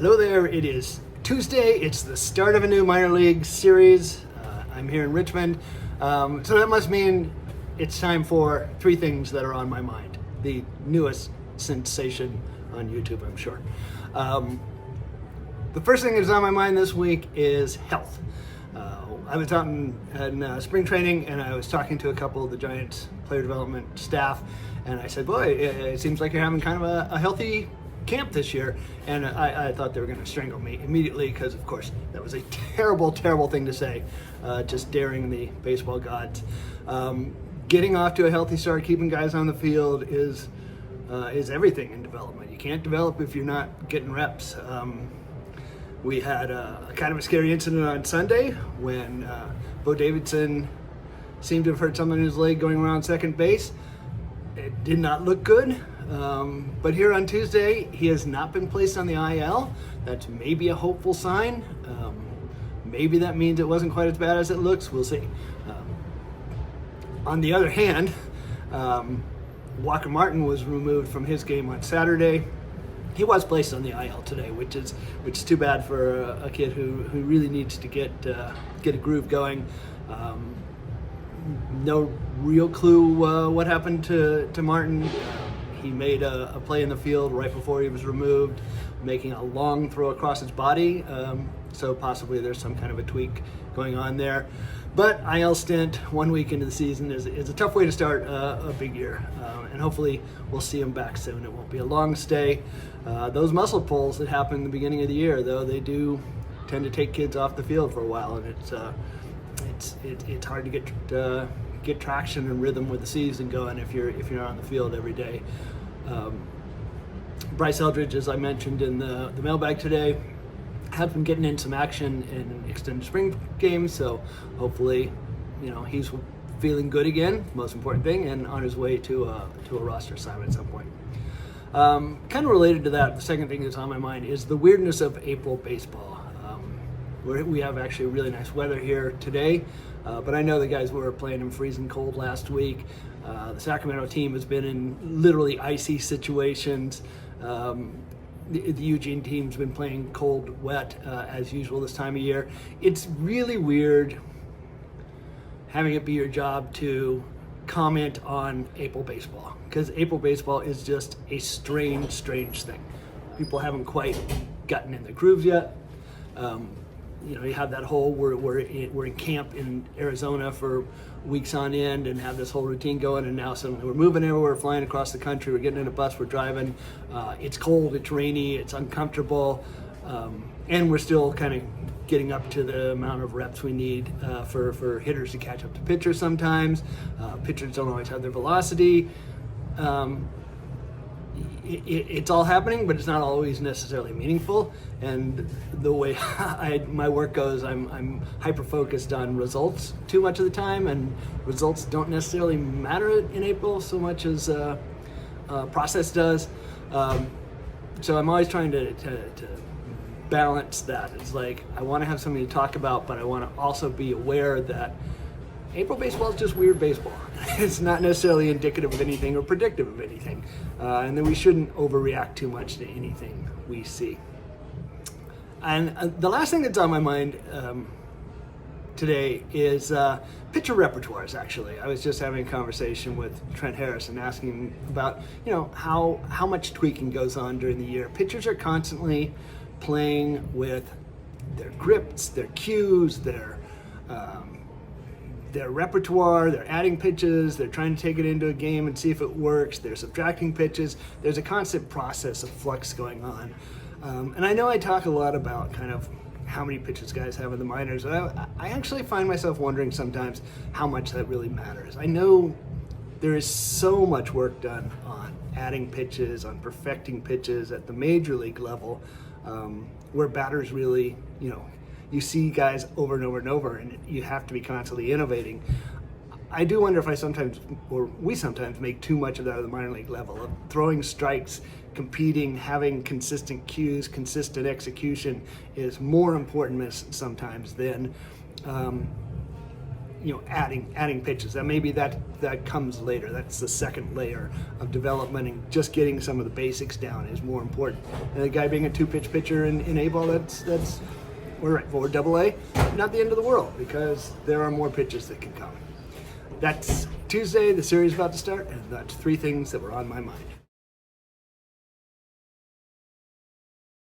Hello there, it is Tuesday. It's the start of a new minor league series. I'm here in Richmond. So that must mean it's time for three things that are on my mind. The newest sensation on YouTube, I'm sure. The first thing that's on my mind this week is health. I was out in spring training and I was talking to a couple of the Giants player development staff, and I said, boy, it seems like you're having kind of a healthy camp this year. And I thought they were going to strangle me immediately because, of course, that was a terrible, terrible thing to say, just daring the baseball gods. Getting off to a healthy start, keeping guys on the field is everything in development. You can't develop if you're not getting reps. We had a kind of a scary incident on Sunday when Bo Davidson seemed to have hurt something in his leg going around second base. It did not look good. But here on Tuesday, he has not been placed on the IL. That's maybe a hopeful sign. Maybe that means it wasn't quite as bad as it looks. We'll see. On the other hand, Walker Martin was removed from his game on Saturday. He was placed on the IL today, which is too bad for a kid who really needs to get a groove going. No real clue what happened to Martin. He made a play in the field right before he was removed, making a long throw across his body. So possibly there's some kind of a tweak going on there. But IL stint 1 week into the season is a tough way to start a big year. And hopefully we'll see him back soon. It won't be a long stay. Those muscle pulls that happen in the beginning of the year, though, they do tend to take kids off the field for a while, and it's hard to get traction and rhythm with the season going if you're not on the field every day. Bryce Eldridge, as I mentioned in the mailbag today, has been getting in some action in extended spring games, so hopefully, he's feeling good again, most important thing, and on his way to a roster assignment at some point. Kind of related to that, the second thing that's on my mind is the weirdness of April baseball. We have actually really nice weather here today, but I know the guys were playing in freezing cold last week. The Sacramento team has been in literally icy situations. The Eugene team's been playing cold, wet, as usual this time of year. It's really weird having it be your job to comment on April baseball, because April baseball is just a strange thing. People haven't quite gotten in the grooves yet. You have that whole we're in camp in Arizona for weeks on end and have this whole routine going, and now suddenly we're moving everywhere, flying across the country, we're getting in a bus, we're driving. It's cold, it's rainy, it's uncomfortable, and we're still kind of getting up to the amount of reps we need for hitters to catch up to pitchers sometimes. Pitchers don't always have their velocity. It's all happening, but it's not always necessarily meaningful. And the way my work goes, I'm hyper-focused on results too much of the time, and results don't necessarily matter in April so much as process does. So I'm always trying to balance that. It's like I want to have something to talk about, but I want to also be aware that April baseball is just weird baseball. It's not necessarily indicative of anything or predictive of anything. And then we shouldn't overreact too much to anything we see. And the last thing that's on my mind today is pitcher repertoires, actually. I was just having a conversation with Trent Harris and asking him about, how much tweaking goes on during the year. Pitchers are constantly playing with their grips, their cues, their repertoire. They're adding pitches, they're trying to take it into a game and see if it works, they're subtracting pitches. There's a constant process of flux going on. And I know I talk a lot about kind of how many pitches guys have in the minors. I actually find myself wondering sometimes how much that really matters. I know there is so much work done on adding pitches, on perfecting pitches at the major league level, where batters really, you see guys over and over and over, and you have to be constantly innovating. I do wonder if we sometimes make too much of that at the minor league level, of throwing strikes, competing, having consistent cues, consistent execution is more important sometimes than adding pitches. That maybe that comes later. That's the second layer of development, and just getting some of the basics down is more important. And the guy being a 2-pitch pitcher in A-ball, that's or double A, not the end of the world, because there are more pitches that can come. That's Tuesday, the series is about to start, and that's 3 things that were on my mind.